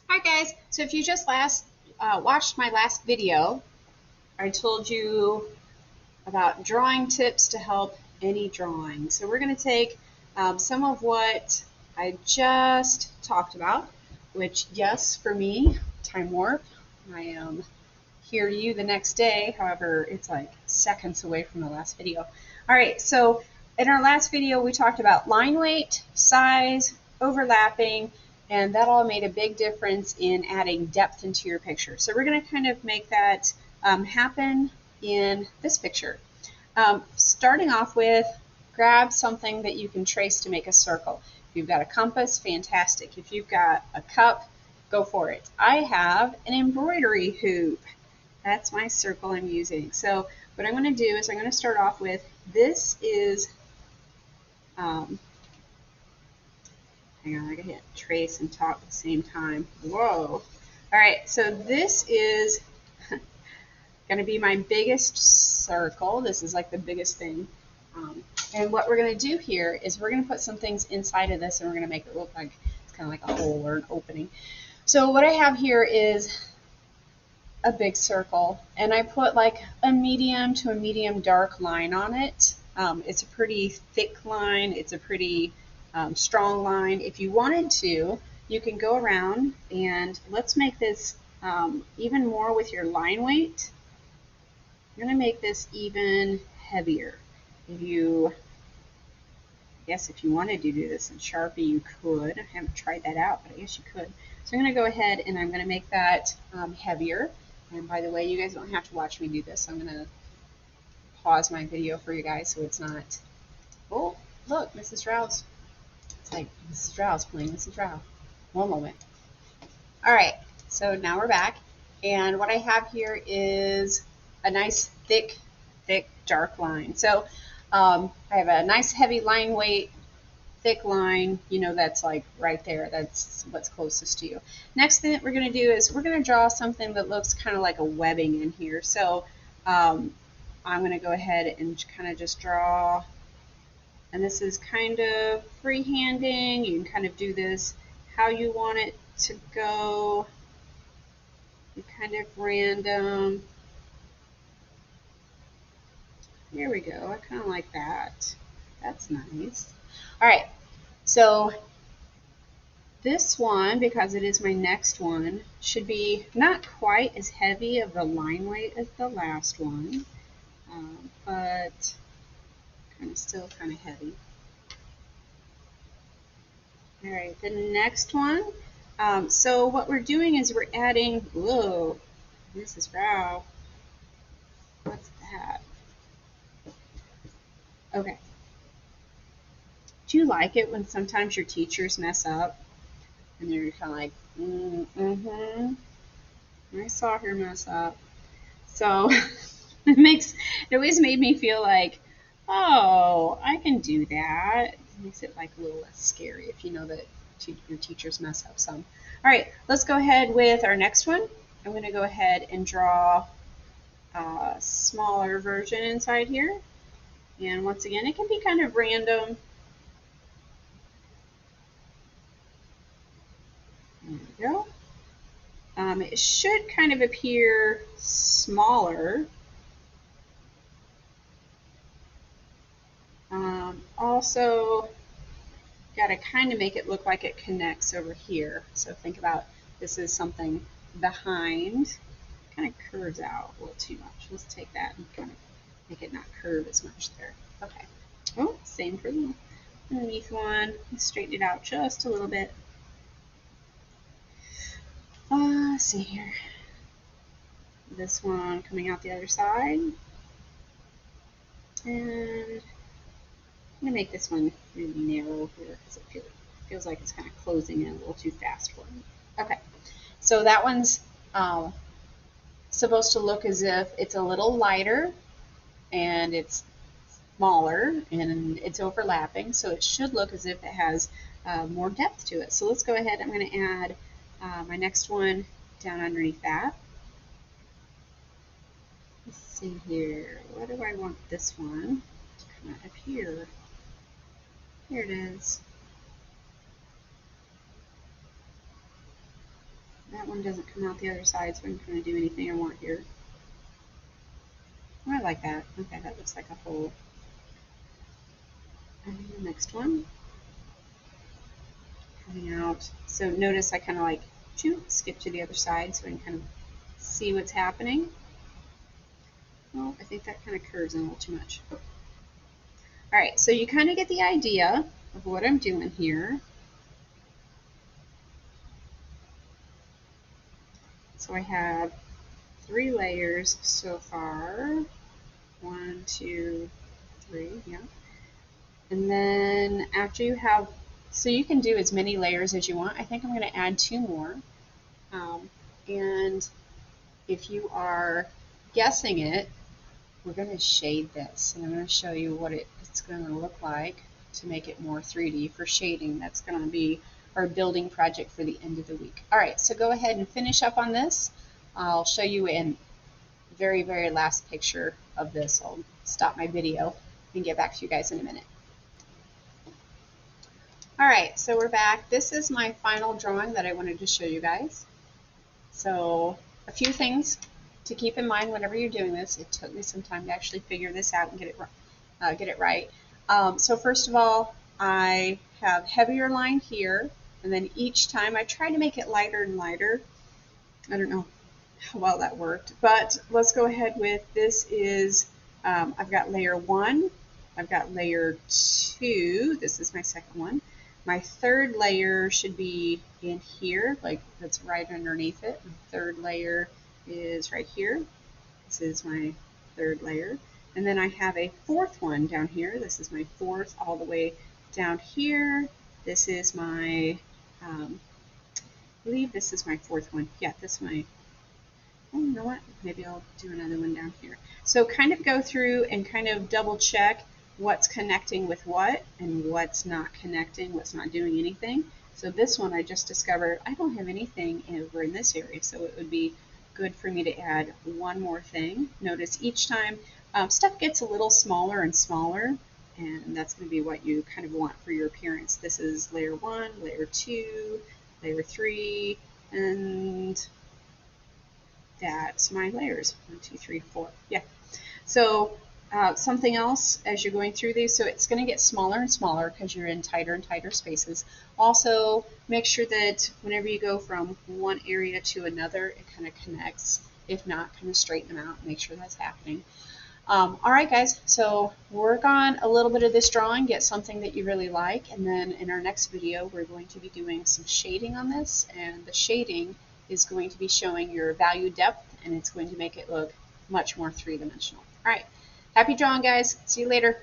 Hi guys, so if you just watched my last video, I told you about drawing tips to help any drawing. So we're going to take some of what I just talked about, which yes, for me, time warp, I hear you the next day. However, it's like seconds away from the last video. All right, so in our last video, we talked about line weight, size, overlapping, and that all made a big difference in adding depth into your picture. So we're going to kind of make that happen in this picture. Starting off with, grab something that you can trace to make a circle. If you've got a compass, fantastic. If you've got a cup, go for it. I have an embroidery hoop. That's my circle I'm using. So what I'm going to do is I'm going to start off with, this is, hang on, I can hit trace and talk at the same time. Whoa. All right, so this is going to be my biggest circle. This is like the biggest thing. And what we're going to do here is we're going to put some things inside of this and we're going to make it look like it's kind of like a hole or an opening. So what I have here is a big circle, and I put like a medium to a medium dark line on it. It's a pretty thick line. It's a pretty strong line. If you wanted to, you can go around and let's make this even more with your line weight. I'm going to make this even heavier. If you, I guess if you wanted to do this in Sharpie, you could. I haven't tried that out, but I guess you could. So I'm going to go ahead and I'm going to make that heavier. And by the way, you guys don't have to watch me do this. I'm going to pause my video for you guys so it's not, oh, look, Mrs. Rouse. It's like Mrs. Rouse playing Mrs. Rouse. One moment. All right, so now we're back. And what I have here is a nice thick, dark line. So I have a nice heavy line weight, thick line, you know, that's like right there. That's what's closest to you. Next thing that we're going to do is we're going to draw something that looks kind of like a webbing in here. So I'm going to go ahead and kind of just draw, and this is kind of freehanding. You can kind of do this how you want it to go, kind of random. Here we go. I kind of like that. That's nice. All right, so this one, because it is my next one, should be not quite as heavy of a line weight as the last one, but still kind of heavy. All right, the next one. So what we're doing is we're adding, whoa, this is raw. What's that? Okay. Do you like it when sometimes your teachers mess up and you're kind of like, mm-hmm. I saw her mess up. So it always made me feel like, oh, I can do that. It makes it like a little less scary if you know that your teachers mess up some. All right, let's go ahead with our next one. I'm going to go ahead and draw a smaller version inside here. And once again, it can be kind of random. There we go. It should kind of appear smaller. Also, got to kind of make it look like it connects over here. So think about, this is something behind, kind of curves out a little too much. Let's take that and kind of make it not curve as much there. Okay. Oh, same for the underneath one. Let's straighten it out just a little bit. Let's see here. This one coming out the other side. And I'm going to make this one really narrow here because it feels like it's kind of closing in a little too fast for me. Okay, so that one's supposed to look as if it's a little lighter and it's smaller and it's overlapping, so it should look as if it has more depth to it. So let's go ahead. I'm going to add my next one down underneath that. Let's see here. What do I want this one to come out of here? Here it is. That one doesn't come out the other side, so I'm going to do anything I want here. Oh, I like that. Okay, that looks like a hole. And the next one coming out. So notice I kind of like skip to the other side so I can kind of see what's happening. Well, I think that kind of curves in a little too much. All right, so you kind of get the idea of what I'm doing here. So I have 3 layers so far. 1, 2, 3, yeah. And then after you have, so you can do as many layers as you want. I think I'm going to add 2 more. And if you are guessing it, we're going to shade this. And I'm going to show you what it's going to look like to make it more 3D for shading. That's going to be our building project for the end of the week. All right, so go ahead and finish up on this. I'll show you in very, very last picture of this. I'll stop my video and get back to you guys in a minute. All right, so we're back. This is my final drawing that I wanted to show you guys. So a few things to keep in mind whenever you're doing this. It took me some time to actually figure this out and get it right. So first of all, I have heavier line here, and then each time I try to make it lighter and lighter. I don't know how well that worked, but let's go ahead with this is, I've got layer 1, I've got layer 2, this is my second one. My third layer should be in here, like that's right underneath it. My third layer is right here. This is my third layer. And then I have a fourth one down here. This is my fourth all the way down here. This is my, I believe this is my fourth one. Yeah, this is my, oh, you know what? Maybe I'll do another one down here. So kind of go through and kind of double check what's connecting with what and what's not connecting, what's not doing anything. So this one I just discovered I don't have anything over in this area, so it would be good for me to add one more thing. Notice each time stuff gets a little smaller and smaller, and that's going to be what you kind of want for your appearance. This is layer 1, layer 2, layer 3, and that's my layers. 1, 2, 3, 4. Yeah. So something else as you're going through these, so it's going to get smaller and smaller because you're in tighter and tighter spaces. Also, make sure that whenever you go from one area to another, it kind of connects. If not, kind of straighten them out and make sure that's happening. All right, guys, so work on a little bit of this drawing, get something that you really like, and then in our next video, we're going to be doing some shading on this, and the shading is going to be showing your value depth, and it's going to make it look much more three-dimensional. All right, happy drawing, guys. See you later.